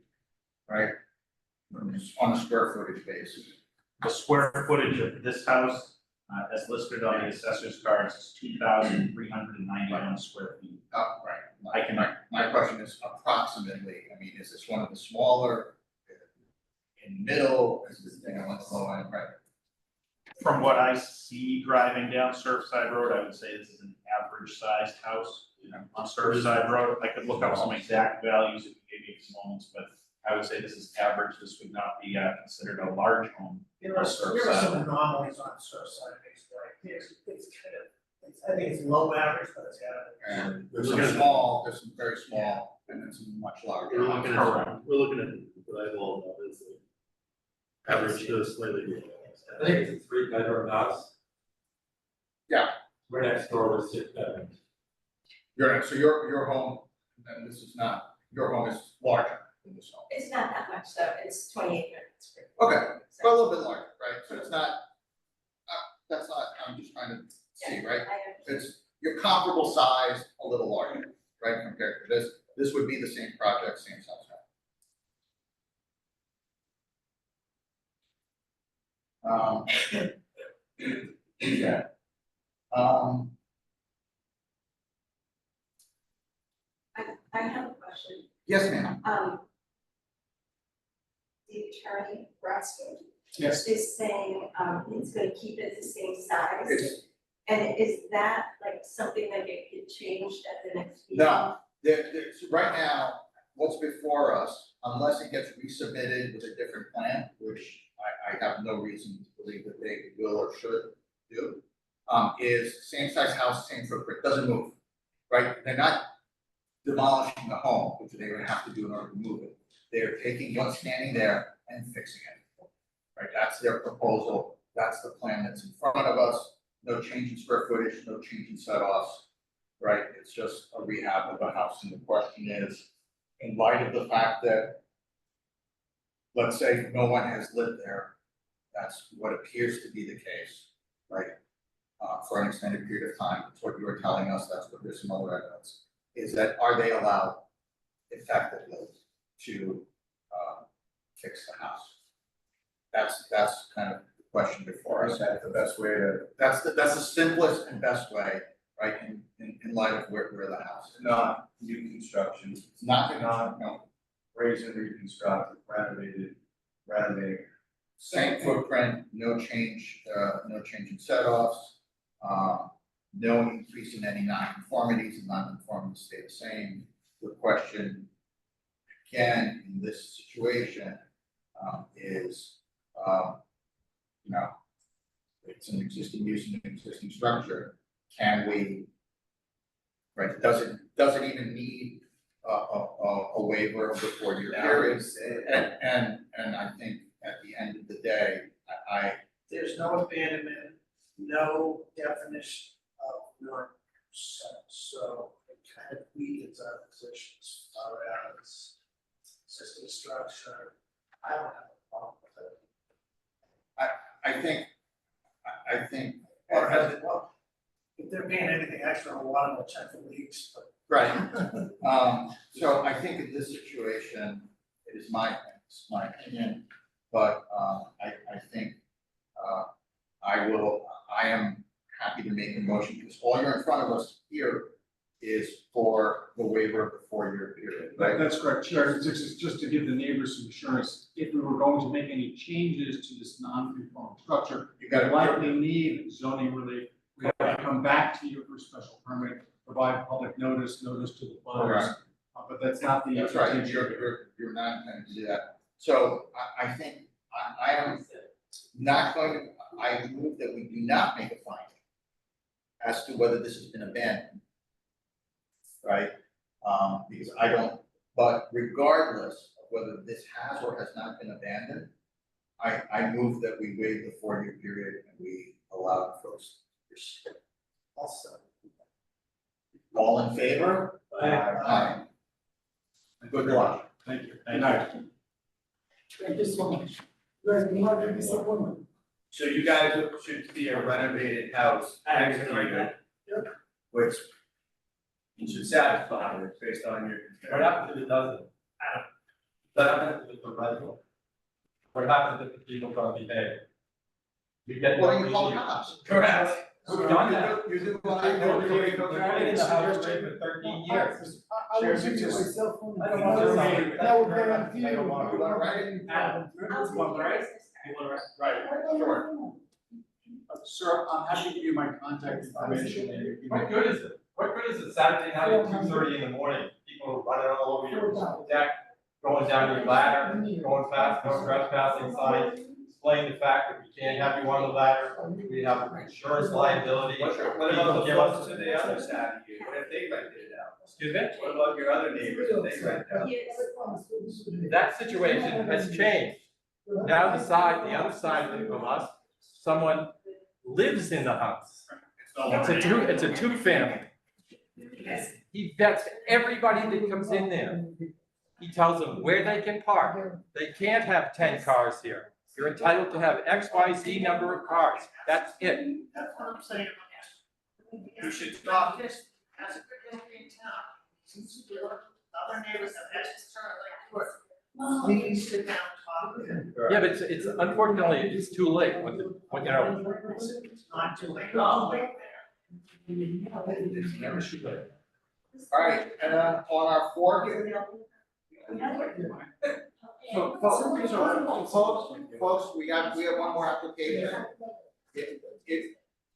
Right? On a square footage basis. The square footage of this house, as listed on the assessor's cards, is 2,391 square feet. Oh, right. I can- My question is approximately, I mean, is this one of the smaller, in middle, is this thing on the low end, right? From what I see driving down Surfside Road, I would say this is an average sized house on Surfside Road. I could look up some exact values if you gave me a few moments, but I would say this is average. This would not be considered a large home. There are some anomalies on Surfside, basically, it's kind of, I think it's low average, but it's average. And there's some small, there's some very small, and then some much larger. We're looking at what I call is the average to slightly below. I think it's a 3-bedroom house. Yeah. We're next door with 6 bedrooms. So your home, and this is not, your home is larger than this home. It's not that much though, it's 28 minutes. Okay, well, a little bit larger, right? So it's not, that's not, I'm just trying to see, right? It's your comparable size, a little larger, right, compared to this. This would be the same project, same size. Yeah. Yes, ma'am. The attorney, Bradsfield, Yes. is saying, he's gonna keep it the same size. It's, And is that like something that get changed at the next meeting? no, there's, right now, what's before us, unless it gets resubmitted with a different plan, which I have no reason to believe that they will or should do, is same size house, same footprint, doesn't move, right? They're not demolishing the home, which they would have to do in order to move it. They're taking what's standing there and fixing it. Right, that's their proposal, that's the plan that's in front of us, no change in square footage, no change in set-offs. Right, it's just a rehab of a house, and the question is, in light of the fact that, let's say no one has lived there, that's what appears to be the case, right? For an extended period of time, that's what you were telling us, that's what there's some other evidence, is that are they allowed effectively to fix the house? That's kind of the question before us. That's the best way to, that's the simplest and best way, right, in light of where the house is. Not new construction, It's not, no, raise and reconstruct, renovated, same footprint, no change in set-offs, no increase in any non-conformities, and non-conformities stay the same. The question, again, in this situation, is, you know, it's an existing use in an existing structure, can we, right, does it even need a waiver of the 4-year period? And I think at the end of the day, There's no abandonment, no definition of non-consent, so it kind of weakens our positions around existing structure. I don't have a problem with it. I think. Or has it, well, if they're paying anything extra, I want them to check the leaks, but. Right, so I think in this situation, it is my opinion, but, I think, I am happy to make a motion, because all you're in front of us here is for the waiver of the 4-year period, right? That's correct, Chair. It's just to give the neighbors some assurance, if we were going to make any changes to this non-conforming structure, You gotta likely need zoning relief. We have to come back to you for a special permit, provide public notice to the butters. Correct. But that's not the. That's right, intention. you're not intending to do that. So I think I am not going to, I move that we do not make a finding as to whether this has been abandoned. Right? Because I don't, but regardless of whether this has or has not been abandoned, I move that we waive the 4-year period and we allow the first. Also. All in favor? Aye. Good luck. Thank you. Good night. Thank you so much. You guys can have this appointment. So you guys should see a renovated house next to you, which you should satisfy it based on your. What happens if it doesn't? What happens if it's a rental? What happens if the people don't behave? You get. Well, you call the cops. Correct. We've done that. You do what I They're do. living in the house for 13 years. I will give you my cell phone. I don't want to say. I will guarantee you. I don't want to. you won't have any Adam, problems. you want to write? You want to write? Right, sure. Sir, I'm happy to give you my contact information. And you can- What good is it? What good is it Saturday night at 2:30 in the morning? People running all over your deck, going down your ladder, going fast, no trespassing signs. Explain the fact that we can't have you on the ladder, we have insurance liability. What about the folks to the other side of you, what if they rented it out? Excuse me? What about your other neighbors if they rent out? That situation has changed. Now the other side of us, someone lives in the house. It's a two-family. He vets everybody that comes in there. He tells them where they can park. They can't have 10 cars here. You're entitled to have X, Y, Z number of cars. That's it. That's what I'm saying. You should stop this, as a good history in town. Since other neighbors have had this turn like yours. Please sit down, talk with them. Yeah, but it's unfortunately, it's too late when you know. It's not too late, I'll wait there. All right, and then on our 4th, So, folks, we have one more application.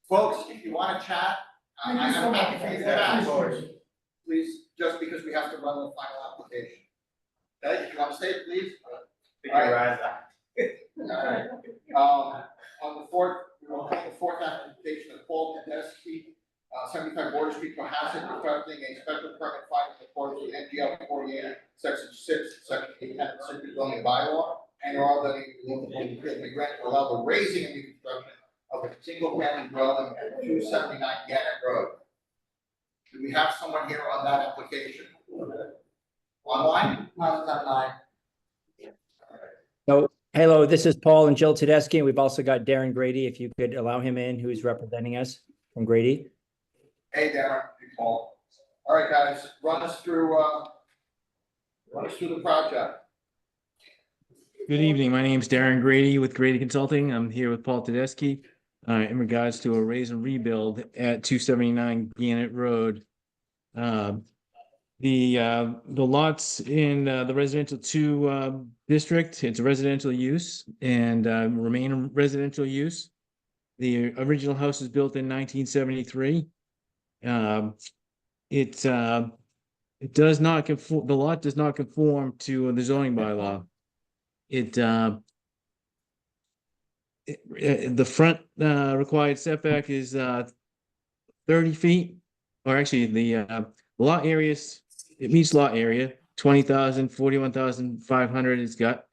Folks, if you wanna chat, I'm happy for you to chat, please, just because we have to run the final application. Okay, if you wanna stay, please. Figure your eyes out. Alright, on the fourth, we will call the fourth application of Paul Tedeschi, 75 Border Street, Cohasset, requesting a special permit finding in accordance with NGL 48, section 6, section 8, and Citrus zoning bylaw, and all that we grant to allow the raising and reconstruction of a single family dwelling at 279 Gannett Road. Do we have someone here on that application? Online? Online. So, hello, this is Paul and Jill Tedeschi, and we've also got Darren Grady, if you could allow him in, who's representing us from Grady. Hey, Darren, hey, Paul. All right, guys, run us through the project. Good evening. My name is Darren Grady with Grady Consulting. I'm here with Paul Tedeschi in regards to a raise and rebuild at 279 Gannett Road. The lots in the residential 2 district, it's a residential use and remain a residential use. The original house was built in 1973. It does not conform, the lot does not conform to the zoning bylaw. The front required setback is 30 feet, or actually the lot areas, it meets lot area 20,000, 41,500. It's got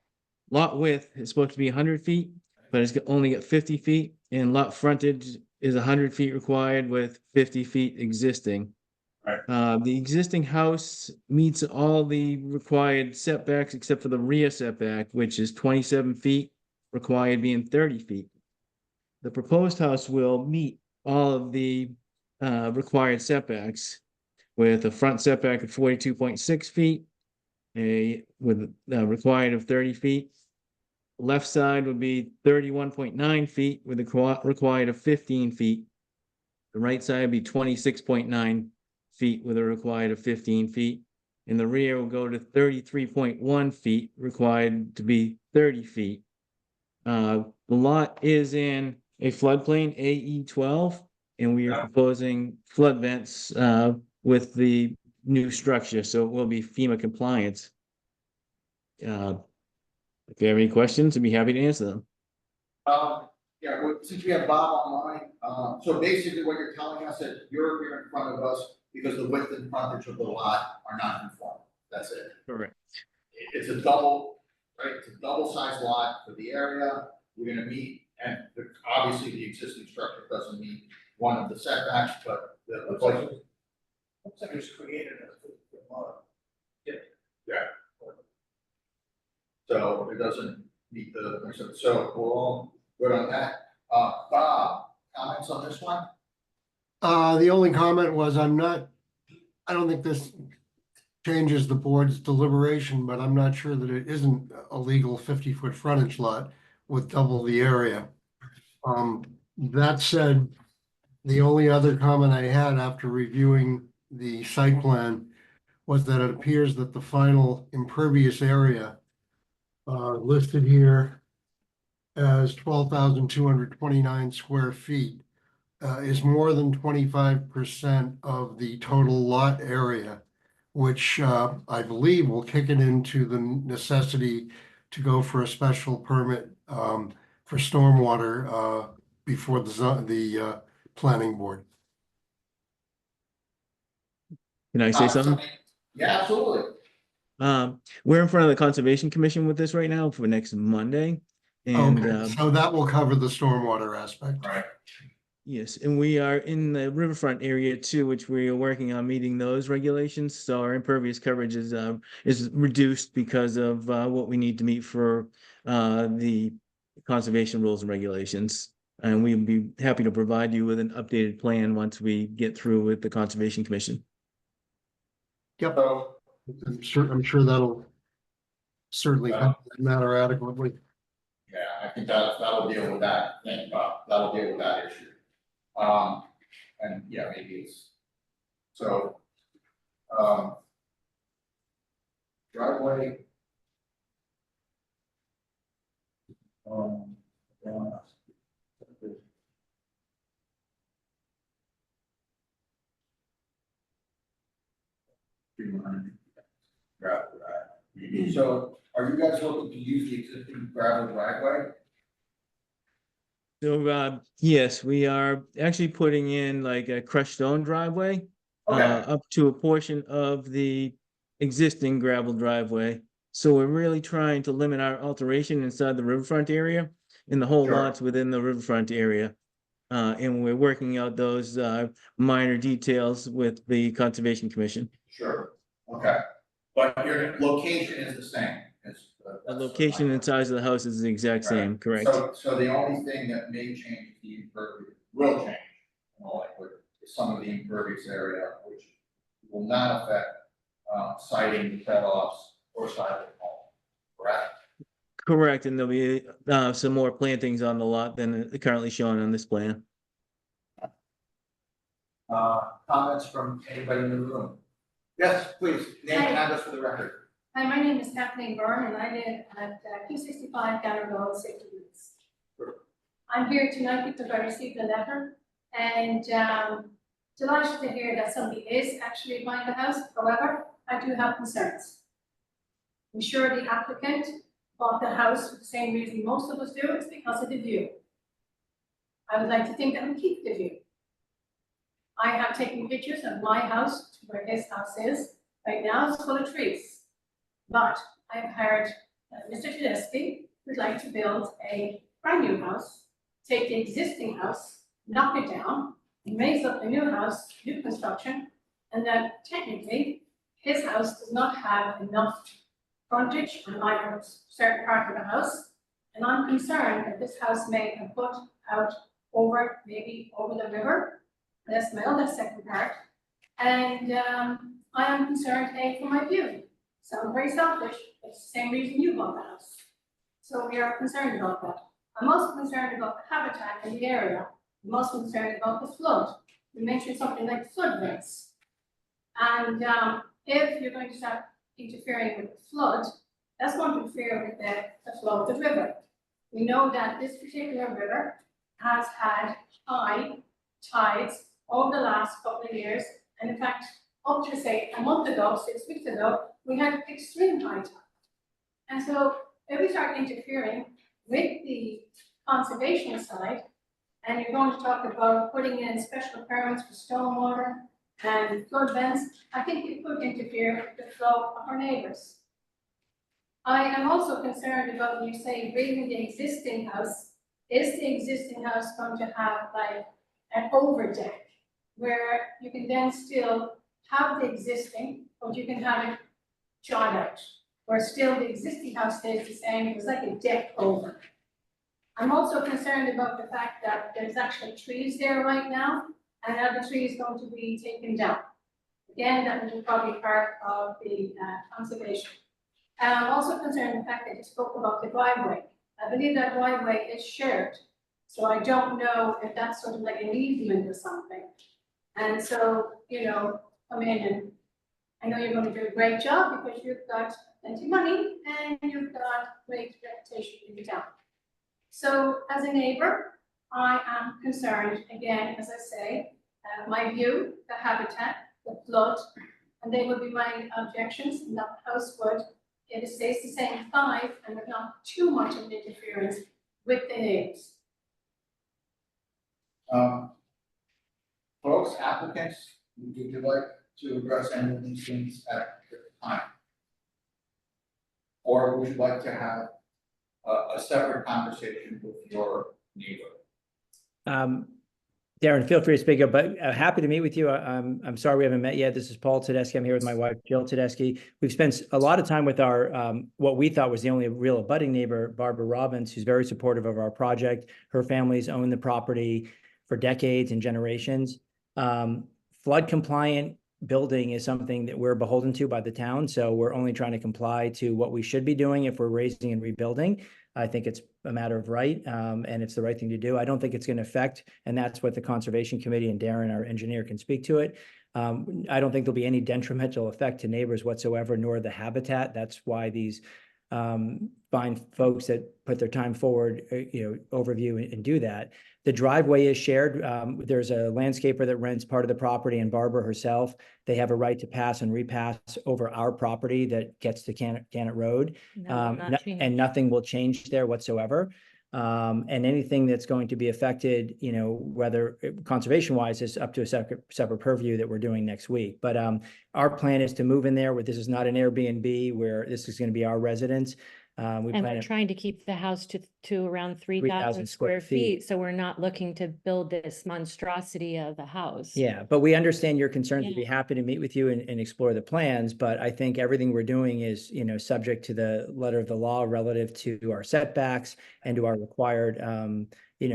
lot width is supposed to be 100 feet, but it's only got 50 feet, and lot frontage is 100 feet required with 50 feet existing. Right. The existing house meets all the required setbacks except for the rear setback, which is 27 feet, required being 30 feet. The proposed house will meet all of the required setbacks with a front setback of 42.6 feet, with required of 30 feet. Left side would be 31.9 feet with a required of 15 feet. The right side would be 26.9 feet with a required of 15 feet. And the rear will go to 33.1 feet, required to be 30 feet. The lot is in a floodplain, AE 12, and we are proposing flood vents with the new structure, so it will be FEMA compliant. If you have any questions, I'd be happy to answer them. Yeah, since we have Bob online, so basically what you're telling us that you're here in front of us because the width and frontage of the lot are not conforming. That's it. Correct. It's a double, right? It's a double sized lot for the area. We're gonna meet, and obviously the existing structure doesn't meet one of the setbacks, but the budget. Looks like it was created as a model. Yeah. So it doesn't meet so we're all good on that. Bob, comments on this one? The only comment was I don't think this changes the board's deliberation, but I'm not sure that it isn't a legal 50-foot frontage lot with double the area. That said, the only other comment I had after reviewing the site plan was that it appears that the final impervious area listed here as 12,229 square feet is more than 25% of the total lot area, which I believe will kick it into the necessity to go for a special permit for stormwater before the planning board. Can I say something? Yeah, absolutely. We're in front of the Conservation Commission with this right now for next Monday. And Okay, so that will cover the stormwater aspect. Right. yes, and we are in the riverfront area too, which we are working on meeting those regulations. So our impervious coverage is reduced because of what we need to meet for the conservation rules and regulations. And we'd be happy to provide you with an updated plan once we get through with the Conservation Commission. Yep, I'm sure that'll certainly cover that matter adequately. Yeah, I think that'll deal with that. Thank you, Bob. That'll deal with that issue. And yeah, maybe it's so. driveway. So are you guys looking to use the existing gravel driveway? So, yes, we are actually putting in like a crushed stone driveway. Okay. Up to a portion of the existing gravel driveway. So we're really trying to limit our alteration inside the riverfront area and the whole Sure. lots within the riverfront area. And we're working out those, minor details with the Conservation Commission. Sure, okay, but your location is the same, The location and size of the house is the exact same, correct? So the only thing that may change the impervious, will change, in all likelihood, is some of the impervious area, which will not affect, siding, cut-offs, or side of the home, correct? Correct, and there'll be, some more plantings on the lot than currently shown on this plan. Comments from anybody in the room? Yes, please, name and address for the record. Hi, my name is Kathleen Byrne, and I live at 265 Gannon Road, Scituate. I'm here tonight because I received a letter, and delighted to hear that somebody is actually buying the house. However, I do have concerns. I'm sure the applicant bought the house for the same reason most of us do, it's because of the view. I would like to think that we keep the view. I have taken pictures of my house, where his house is. Right now, it's full of trees. But I've heard that Mr. Tedeschi would like to build a brand new house, take the existing house, knock it down, raise up a new house, new construction, and that technically, his house does not have enough frontage on either certain part of the house. And I'm concerned that this house may have put out over, maybe over the river. That's my other second part. And I am concerned, for my view. Sounds very selfish, but it's the same reason you bought the house. So we are concerned about that. I'm also concerned about the habitat in the area. I'm also concerned about the flood. You mentioned something like flood rates. And if you're going to start interfering with the flood, that's going to interfere with the flow of the river. We know that this particular river has had high tides over the last couple of years. And in fact, up to say a month ago, 6 weeks ago, we had extreme high tide. And so if we start interfering with the conservation side, and you're going to talk about putting in special permits for stormwater and flood vents, I think it could interfere with the flow of our neighbors. I am also concerned about when you say raising the existing house. Is the existing house going to have like an overdeck where you can then still have the existing, but you can have it jawed out, where still the existing house stays the same, it's like a deck over. I'm also concerned about the fact that there's actually trees there right now, and now the tree is going to be taken down. Again, that will be probably part of the conservation. And I'm also concerned with the fact that you spoke about the driveway. I believe that driveway is shared, so I don't know if that's sort of like an easement or something. And so, you know, come in and I know you're going to do a great job because you've got plenty of money and you've got great reputation in the town. So as a neighbor, I am concerned, again, as I say, my view, the habitat, the flood, and they would be my objections, and that the house would, if it stays the same 5 and there's not too much of an interference with the neighbors. Folks, applicants, would you like to address any of these things at the time? Or would you like to have a separate conversation with your neighbor? Darren, feel free to speak up, but happy to meet with you. I'm sorry we haven't met yet. This is Paul Tedeschi. I'm here with my wife, Jill Tedeschi. We've spent a lot of time with our, what we thought was the only real abutting neighbor, Barbara Robbins, who's very supportive of our project. Her family's owned the property for decades and generations. Flood compliant building is something that we're beholden to by the town. So we're only trying to comply to what we should be doing if we're raising and rebuilding. I think it's a matter of right, and it's the right thing to do. I don't think it's going to affect, and that's what the Conservation Committee and Darren, our engineer, can speak to it. I don't think there'll be any detrimental effect to neighbors whatsoever, nor the habitat. That's why these fine folks that put their time forward, overview and do that. The driveway is shared. There's a landscaper that rents part of the property, and Barbara herself, they have a right to pass and repass over our property that gets to Gannett Road. And nothing will change there whatsoever. And anything that's going to be affected, whether conservation wise is up to a separate purview that we're doing next week. But our plan is to move in there where this is not an Airbnb, where this is going to be our residence. And we're trying to keep the house to around 3,000 square feet. So we're not looking to build this monstrosity of a house. Yeah, but we understand your concerns. We'd be happy to meet with you and explore the plans. But I think everything we're doing is, subject to the letter of the law relative to our setbacks and to our required,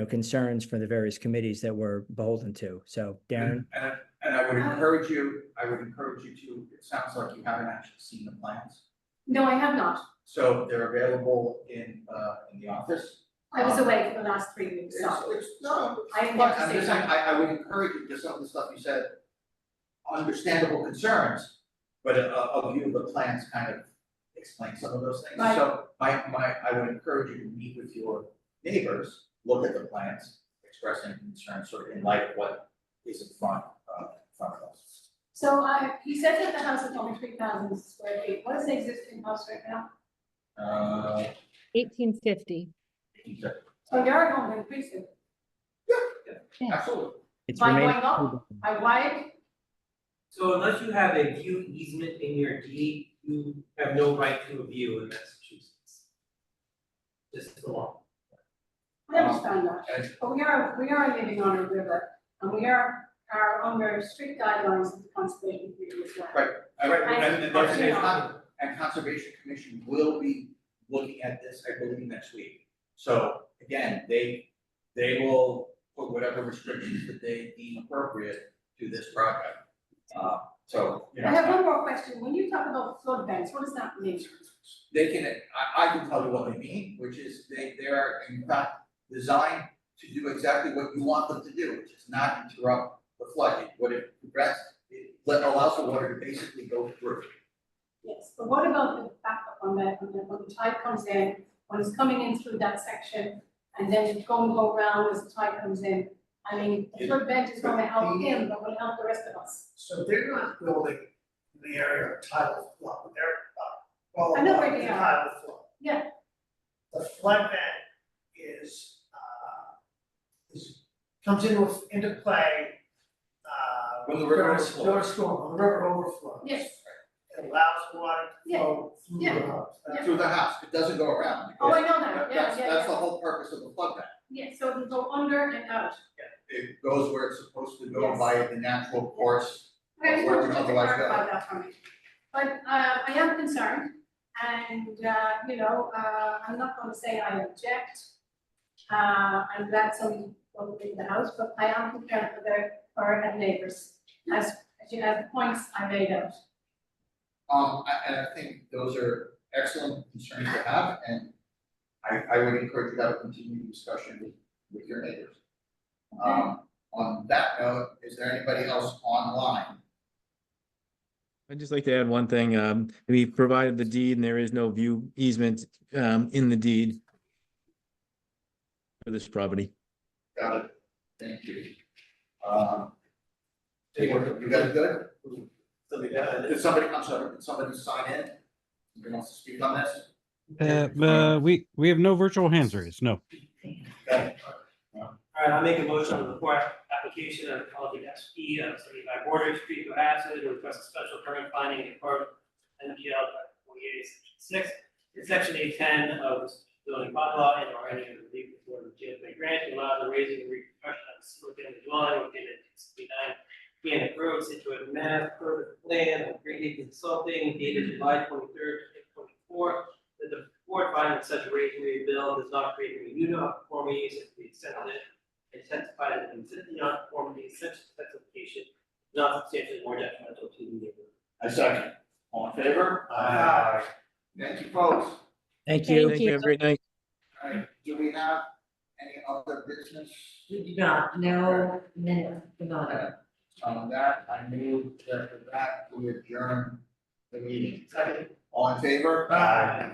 concerns for the various committees that we're beholden to. So Darren? And I would encourage you to, it sounds like you haven't actually seen the plans. No, I have not. So they're available in the office. I was away for the last 3 weeks, so. No, I didn't but get to I'm see just saying, them. I would encourage you, because some of the stuff you said, understandable concerns, but a view of the plans kind of explains some of those things. Right. So I would encourage you to meet with your neighbors, look at the plans, express any concerns, sort of in light of what is in front of us. So he said that the house is only 3,000 square feet. What is the existing house right now? 1850. So you are going to increase it. Yeah. Absolutely. It's By remaining. going up, by wide, So unless you have a view easement in your deed, you have no right to a view in Massachusetts. Just the law. I understand that. But we are living on a river, and we are under strict guidelines of the conservation committee as well. Right, and Conservation Commission will be looking at this, I believe, next week. So again, they will put whatever restrictions that they deem appropriate to this project. I have one more question. When you talk about flood vents, what does that mean? They can, I can tell you what they mean, which is they are in fact designed to do exactly what you want them to do, which is not interrupt the flood. What it prevents, it allows the water to basically go through. Yes, but what about the backup on that, when the tide comes in, when it's coming in through that section, and then it's going to go around as the tide comes in? I mean, the flood vent is going to help him, but will help the rest of us. So they're not building in the area of tidal flood, they're, well, I know where they the are. tidal flood. Yeah. The flood vent comes into play, When the river during overflows. storm, when the river overflows. Yes. It allows the water to flow through Yeah. the house. Through the house, it doesn't go around. Oh, I know that, yeah, That's the whole purpose of the flood vent. Yeah, so it'll go under and out. It goes where it's supposed to go Yes. by the natural course. I just Where wanted we to otherwise clarify go. that for me. But I am concerned, and I'm not gonna say I object. I'm glad somebody will leave the house, but I am concerned for our neighbors, as you have the points I made out. And I think those are excellent concerns to have, and I would encourage you to have a continued discussion with your neighbors. On that note, is there anybody else online? I'd just like to add one thing. We provided the deed and there is no view easement in the deed for this property. Got it, thank you. You guys good? Did somebody, I'm sorry, did somebody sign in? Somebody wants to speak on this? We have no virtual hands raised, no. Okay. All right, I'll make a motion on the report application of Quality SP on 75 Border Street, Cohasset, to request a special permit finding in accordance with NPL 48, section 6, in section 810 of the zoning bylaw and or any of the legal order of jail may grant to allow the raising and reconstruction of a single family dwelling located at 69 Gannett Road, Scituate, Mass. Per the plan of Green Haven Consulting dated July 23rd, 2024. That the board finds that such a raise and rebuild does not create any new nonconformities if the extent of it intensified that existing nonconformities such specification is not substantially more detrimental to the neighborhood. I second. All in favor? Aye. Thank you, folks. Thank you. Thank you. Have a great night. All right, do we have any other business? We do not, no minute, no. On that, I move that we adjourn the meeting. Second. All in favor? Aye.